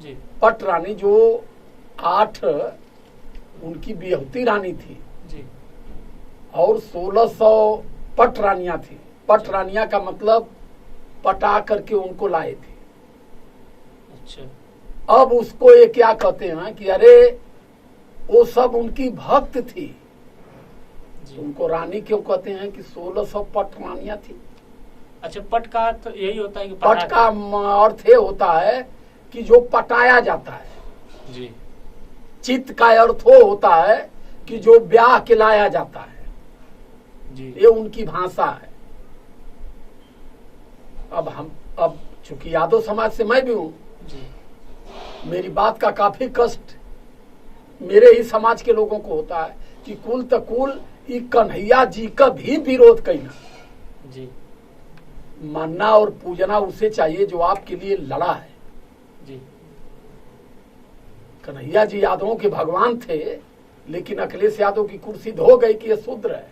जी। पट रानी जो 8 उनकी बिहुती रानी थी जी। और 1600 पट रानियां थी। पट रानियां का मतलब पटा करके उनको लाए थे। अच्छा। अब उसको ये क्या कहते हैं कि अरे वो सब उनकी भक्त थी, तो उनको रानी क्यों कहते हैं कि 1600 पट रानियां थी। अच्छा, पट का तो यही होता है कि पट का अर्थ ये होता है कि जो पटाया जाता है। जी। चित्त का अर्थ वो होता है कि जो ब्याह के लाया जाता है। जी। ये उनकी भाषा है। अब चूंकि यादव समाज से मैं भी हूं, मेरी बात का काफी कष्ट मेरे ही समाज के लोगों को होता है कि कुल तकुल ई कन्हैया जी का भी विरोध करना। जी। मानना और पूजना उसे चाहिए जो आपके लिए लड़ा है। जी। कन्हैया जी यादवों के भगवान थे, लेकिन अखिलेश यादव की कुर्सी धो गई कि ये शूद्र है।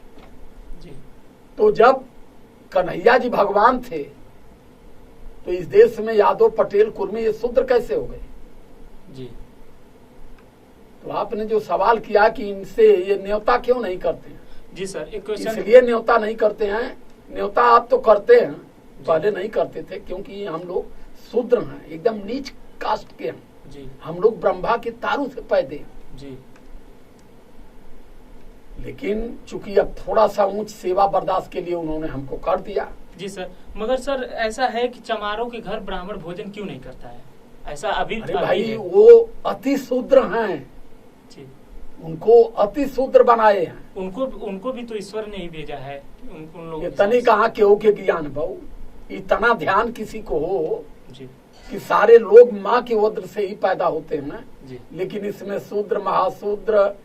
जी। तो जब कन्हैया जी भगवान थे तो इस देश में यादव पटेल कुर्मी ये शूद्र कैसे हो गए। जी। तो आपने जो सवाल किया कि इनसे ये न्योता क्यों नहीं करते हैं। जी सर, एक क्वेश्चन। इसलिए न्योता नहीं करते हैं। न्योता आप तो करते हैं, पहले नहीं करते थे क्योंकि हम लोग शूद्र हैं, एकदम नीच कास्ट के हैं। जी। हम लोग ब्रह्मा के तारू से पैदे हैं। जी। लेकिन चूंकि अब थोड़ा सा ऊंच सेवा बर्दाश्त के लिए उन्होंने हमको कर दिया। जी सर, मगर सर ऐसा है कि चमारों के घर ब्राह्मण भोजन क्यों नहीं करता है, ऐसा अभी अरे अभी भाई है। वो अति शूद्र हैं, जी। उनको अति शूद्र बनाए हैं। उनको भी तो ईश्वर ने ही भेजा है। उन लोगों इतनी कहाँ केहू के ज्ञान बहु, इतना ध्यान किसी को हो जी। कि सारे लोग माँ के उदर से ही पैदा होते हैं। जी। लेकिन इसमें शूद्र, महाशूद्र,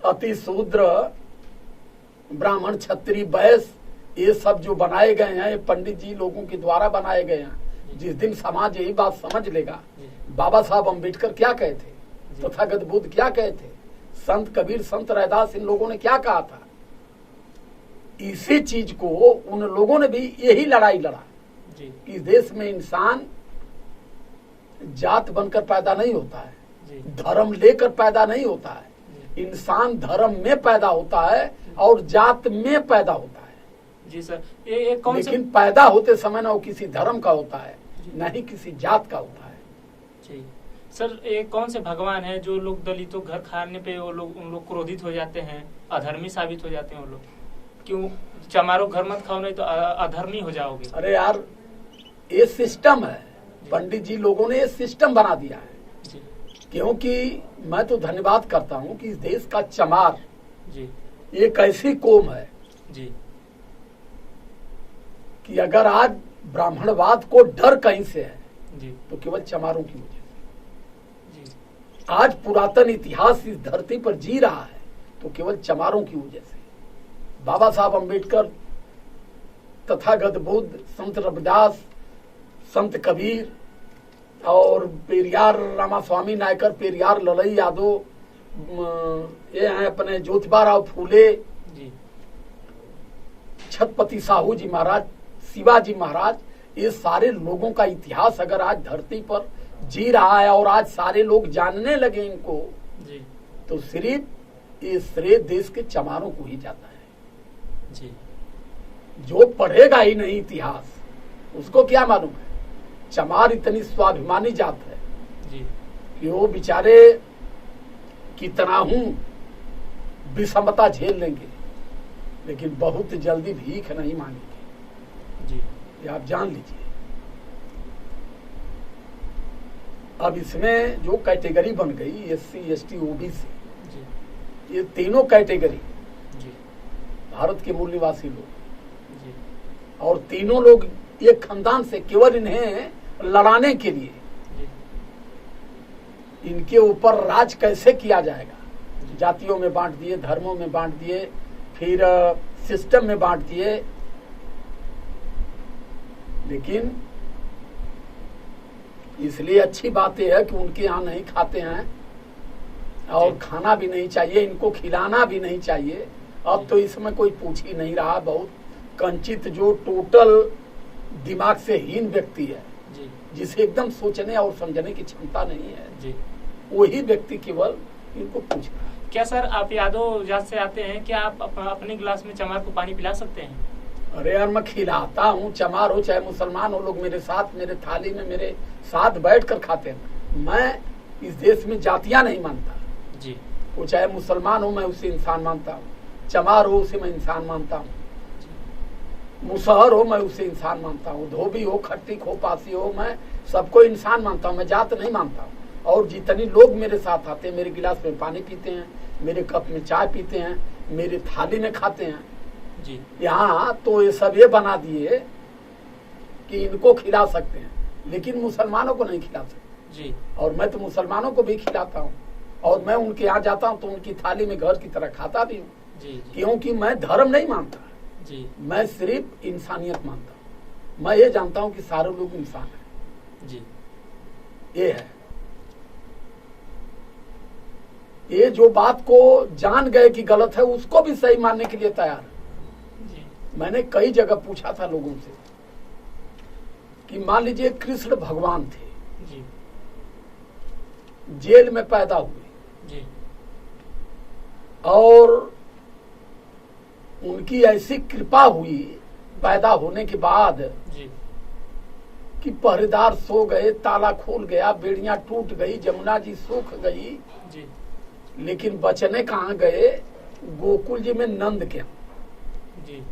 अति शूद्र, ब्राह्मण, क्षत्रिय, वैश्य, ये सब जो बनाए गए हैं, ये पंडित जी लोगों के द्वारा बनाए गए हैं। जिस दिन समाज यही बात समझ लेगा, बाबा साहब अम्बेडकर क्या कहे थे, तथागत बुद्ध क्या कहे थे, संत कबीर, संत रैदास, इन लोगों ने क्या कहा था, इसी चीज को उन लोगों ने भी यही लड़ाई लड़ा कि इस देश में इंसान जात बनकर पैदा नहीं होता है, धर्म लेकर पैदा नहीं होता है। इंसान धर्म में पैदा होता है और जात में पैदा होता है। जी सर, ये कौन लेकिन पैदा होते समय ना वो किसी धर्म का होता है, न ही किसी जात का होता है। जी सर, ये कौन से भगवान है जो लोग दलितों घर खाने पे उन लोग क्रोधित हो जाते हैं, अधर्मी साबित हो जाते हैं वो लोग? क्यों चमारो घर मत खाओ, नहीं तो अधर्मी हो जाओगे। अरे यार, ये सिस्टम है, पंडित जी लोगों ने ये सिस्टम बना दिया है। क्योंकि मैं तो धन्यवाद करता हूँ कि इस देश का चमार जी एक ऐसी कौम है जी कि अगर आज ब्राह्मणवाद को डर कहीं से है जी तो केवल चमारों की वजह से। जी। आज पुरातन इतिहास इस धरती पर जी रहा है तो केवल चमारों की वजह से। बाबा साहब अम्बेडकर, तथागत बुद्ध, संत रविदास, संत कबीर और पेरियार रामास्वामी नायकर, पेरियार ललई यादव, ये हैं अपने ज्योतिबा राव फूले, छत्रपति साहू जी महाराज, शिवाजी महाराज, ये सारे लोगों का इतिहास अगर आज धरती पर जी रहा है और आज सारे लोग जानने लगे इनको जी, तो सिर्फ ये श्रेय देश के चमारों को ही जाता है। जी। जो पढ़ेगा ही नहीं इतिहास उसको क्या मालूम है। चमार इतनी स्वाभिमानी जात है जी कि वो बेचारे कितना हूं विषमता झेल लेंगे, लेकिन बहुत जल्दी भीख नहीं मांगेंगे जी। ये आप जान लीजिए। अब इसमें जो कैटेगरी बन गई SC ST OBC, ये तीनों कैटेगरी भारत के मूल निवासी लोग और तीनों लोग एक खानदान से, केवल इन्हें लड़ाने के लिए इनके ऊपर राज कैसे किया जाएगा, जातियों में बांट दिए, धर्मों में बांट दिए, फिर सिस्टम में बांट दिए। लेकिन इसलिए अच्छी बात यह है कि उनके यहाँ नहीं खाते हैं और खाना भी नहीं चाहिए, इनको खिलाना भी नहीं चाहिए। अब तो इसमें कोई पूछ ही नहीं रहा। बहुत कंचित जो टोटल दिमाग से हीन व्यक्ति है जी जिसे एकदम सोचने और समझने की क्षमता नहीं है, जी वही व्यक्ति केवल इनको पूछ रहा है। क्या सर आप यादव जात से आते हैं, क्या आप अपने गिलास में चमार को पानी पिला सकते हैं? अरे यार मैं खिलाता हूँ, चमार हो चाहे मुसलमान हो, लोग मेरे साथ मेरे थाली में मेरे साथ बैठ कर खाते हैं। मैं इस देश में जातियां नहीं मानता जी। वो चाहे मुसलमान हो मैं उसे इंसान मानता हूँ, चमार हो उसे मैं इंसान मानता हूँ, मुसहर हो मैं उसे इंसान मानता हूँ, धोबी हो खट्टिक हो पासी हो मैं सबको इंसान मानता हूँ, मैं जात नहीं मानता हूँ। और जितने लोग मेरे साथ आते हैं, मेरे गिलास में पानी पीते हैं, मेरे कप में चाय पीते हैं, मेरे थाली में खाते हैं जी। यहाँ, तो ये सब ये बना दिए कि इनको खिला सकते हैं, लेकिन मुसलमानों को नहीं खिला सकते जी। और मैं तो मुसलमानों को भी खिलाता हूँ, और मैं उनके यहाँ जाता हूँ तो उनकी थाली में घर की तरह खाता भी हूँ जी। क्योंकि मैं धर्म नहीं मानता जी। मैं सिर्फ इंसानियत मानता हूँ। मैं ये जानता हूँ कि सारे लोग इंसान हैं जी। ये है। ये जो बात को जान गए कि गलत है उसको भी सही मानने के लिए तैयार है। जी। मैंने कई जगह पूछा था लोगों से कि मान लीजिए कृष्ण भगवान थे जी। जेल में पैदा हुए जी। और उनकी ऐसी कृपा हुई पैदा होने के बाद जी। कि पहरेदार सो गए, ताला खुल गया, बेड़ियां टूट गई, जमुना जी सूख गई, जी। लेकिन बचने कहाँ गए? गोकुल जी में नंद के यहाँ। जी।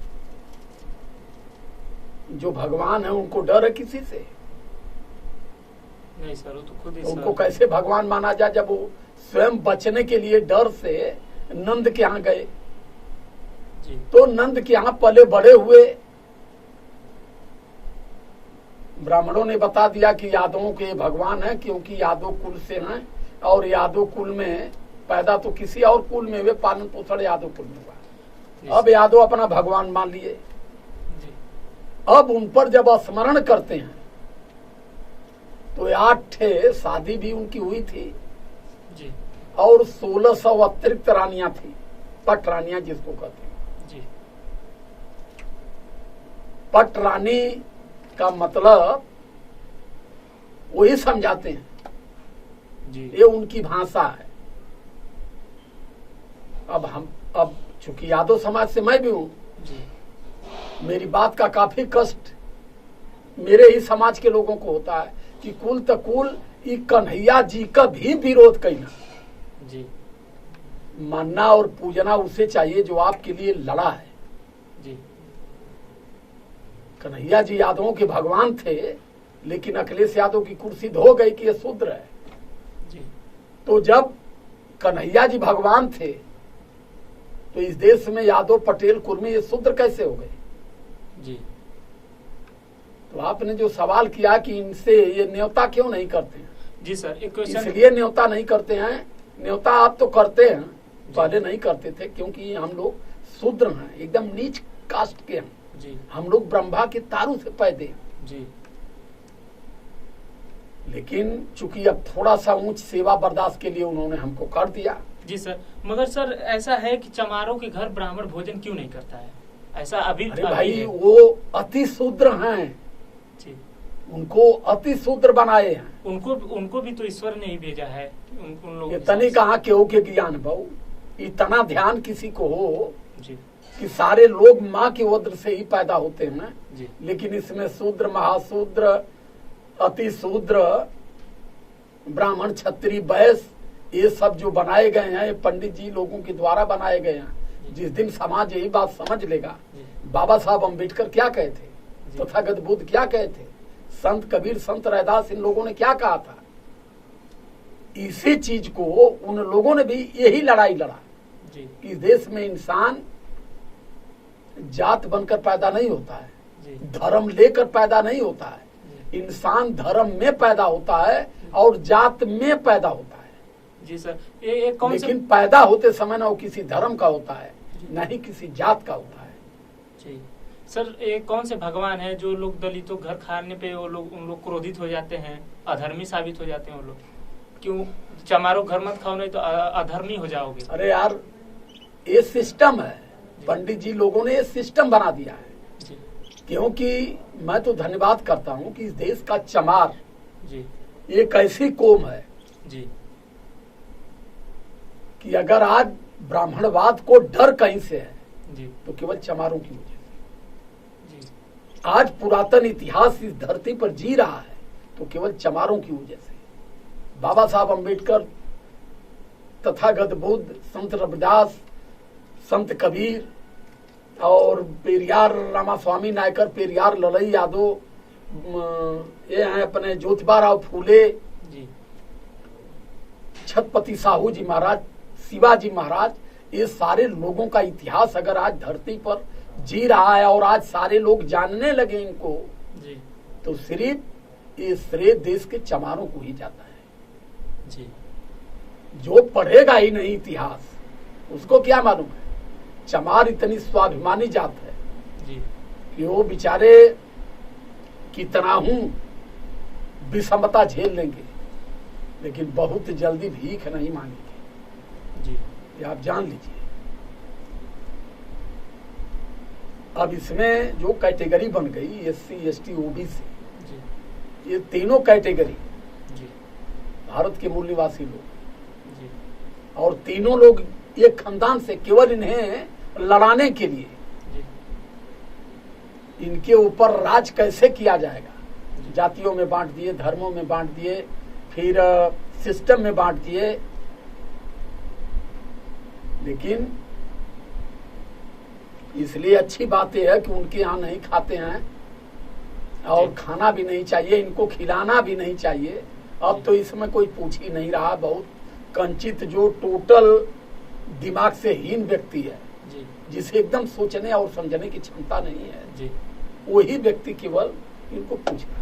जो भगवान है उनको डर है किसी से? नहीं सर, वो तो खुद ही उनको कैसे भगवान माना जाए जब वो स्वयं बचने के लिए डर से नंद के यहाँ गए? जी। तो नंद के यहाँ पले बड़े हुए। ब्राह्मणों ने बता दिया कि यादवों के भगवान है क्योंकि यादव कुल से हैं, और यादव कुल में पैदा तो किसी और कुल में हुए, पालन पोषण यादव कुल में हुआ। अब यादव अपना भगवान मान लिए। अब उन पर जब स्मरण करते हैं तो 8 शादी भी उनकी हुई थी जी। और 1600 अतिरिक्त रानियां थी, पट रानियां जिसको कहते हैं जी। पट रानी का मतलब वही समझाते हैं जी। ये उनकी भाषा है। अब चूंकि यादव समाज से मैं भी हूं, जी। मेरी बात का काफी कष्ट मेरे ही समाज के लोगों को होता है कि कुल तकुल ई कन्हैया जी का भी विरोध करना। जी। मानना और पूजना उसे चाहिए जो आपके लिए लड़ा है। जी। कन्हैया जी यादवों के भगवान थे, लेकिन अखिलेश यादव की कुर्सी धो गई कि ये शूद्र है। जी। तो जब कन्हैया जी भगवान थे तो इस देश में यादव पटेल कुर्मी ये शूद्र कैसे हो गए? जी। तो आपने जो सवाल किया कि इनसे ये न्योता क्यों नहीं करते हैं? जी सर, एक क्वेश्चन। इसलिए न्योता नहीं करते हैं। न्योता आप तो करते हैं, पहले नहीं करते थे क्योंकि हम लोग शूद्र हैं, एकदम नीच कास्ट के हैं जी। हम लोग ब्रह्मा के तारू से पैदे हैं। जी। लेकिन चूंकि अब थोड़ा सा ऊंच सेवा बर्दाश्त के लिए उन्होंने हमको कर दिया। जी सर, मगर सर ऐसा है कि चमारों के घर ब्राह्मण भोजन क्यों नहीं करता है? ऐसा अभी अरे भाई वो अति शूद्र हैं, जी। उनको अति शूद्र बनाए हैं। उनको भी तो ईश्वर ने ही भेजा है। उन लोगों इतनी कहाँ केहू के ज्ञान बहु, इतना ध्यान किसी को हो जी। कि सारे लोग माँ के उद्र से ही पैदा होते हैं जी। लेकिन इसमें शूद्र, महाशूद्र, अति शूद्र, ब्राह्मण, क्षत्रिय, वैश्य, ये सब जो बनाए गए हैं ये पंडित जी लोगों के द्वारा बनाए गए हैं। जिस दिन समाज यही बात समझ लेगा, बाबा साहब अम्बेडकर क्या कहे थे, तथागत बुद्ध क्या कहे थे, संत कबीर, संत रैदास, इन लोगों ने क्या कहा था, इसी चीज को उन लोगों ने भी यही लड़ाई लड़ा जी। कि देश में इंसान जात बनकर पैदा नहीं होता है, धर्म लेकर पैदा नहीं होता है, इंसान धर्म में पैदा होता है और जात में पैदा होता है। जी सर, ये कौन लेकिन पैदा होते समय ना वो किसी धर्म का होता है, न ही किसी जात का होता है। जी सर, ये कौन से भगवान है जो लोग दलितों घर खाने पे उन लोग क्रोधित हो जाते हैं, अधर्मी साबित हो जाते हैं वो लोग? क्यों? चमारो घर मत खाओ नहीं तो अधर्मी हो जाओगे। अरे यार ये सिस्टम है, पंडित जी लोगों ने ये सिस्टम बना दिया है क्योंकि मैं तो धन्यवाद करता हूं कि इस देश का चमार जी एक ऐसी कौम है जी कि अगर आज ब्राह्मणवाद को डर कहीं से है जी तो केवल चमारों की वजह से। जी आज पुरातन इतिहास इस धरती पर जी रहा है तो केवल चमारों की वजह से। बाबा साहब अम्बेडकर, तथागत बुद्ध, संत रविदास, संत कबीर और पेरियार रामास्वामी नायकर, पेरियार ललई यादव, ये हैं अपने ज्योतिबा राव फूले, जी छत्रपति साहू जी महाराज, शिवाजी महाराज, ये सारे लोगों का इतिहास अगर आज धरती पर जी रहा है और आज सारे लोग जानने लगे इनको, जी तो सिर्फ ये श्रेय देश के चमारों को ही जाता है। जी जो पढ़ेगा ही नहीं इतिहास उसको क्या मालूम है। चमार इतनी स्वाभिमानी जात है जी कि वो बेचारे कितना हूं विषमता झेल लेंगे लेकिन बहुत जल्दी भीख नहीं मांगेंगे। जी ये आप जान लीजिए। अब इसमें जो कैटेगरी बन गई SC ST OBC, जी ये तीनों कैटेगरी जी भारत के मूल निवासी लोग, जी और तीनों लोग एक खानदान से, केवल इन्हें लड़ाने के लिए जी इनके ऊपर राज कैसे किया जाएगा, जातियों में बांट दिए, धर्मों में बांट दिए, फिर सिस्टम में बांट दिए। लेकिन इसलिए अच्छी बात यह है कि उनके यहाँ नहीं खाते हैं और खाना भी नहीं चाहिए, इनको खिलाना भी नहीं चाहिए। अब तो इसमें कोई पूछ ही नहीं रहा। बहुत कंचित जो टोटल दिमाग से हीन व्यक्ति है, जी जिसे एकदम सोचने और समझने की क्षमता नहीं है, जी वही व्यक्ति केवल इनको पूछ रहा है।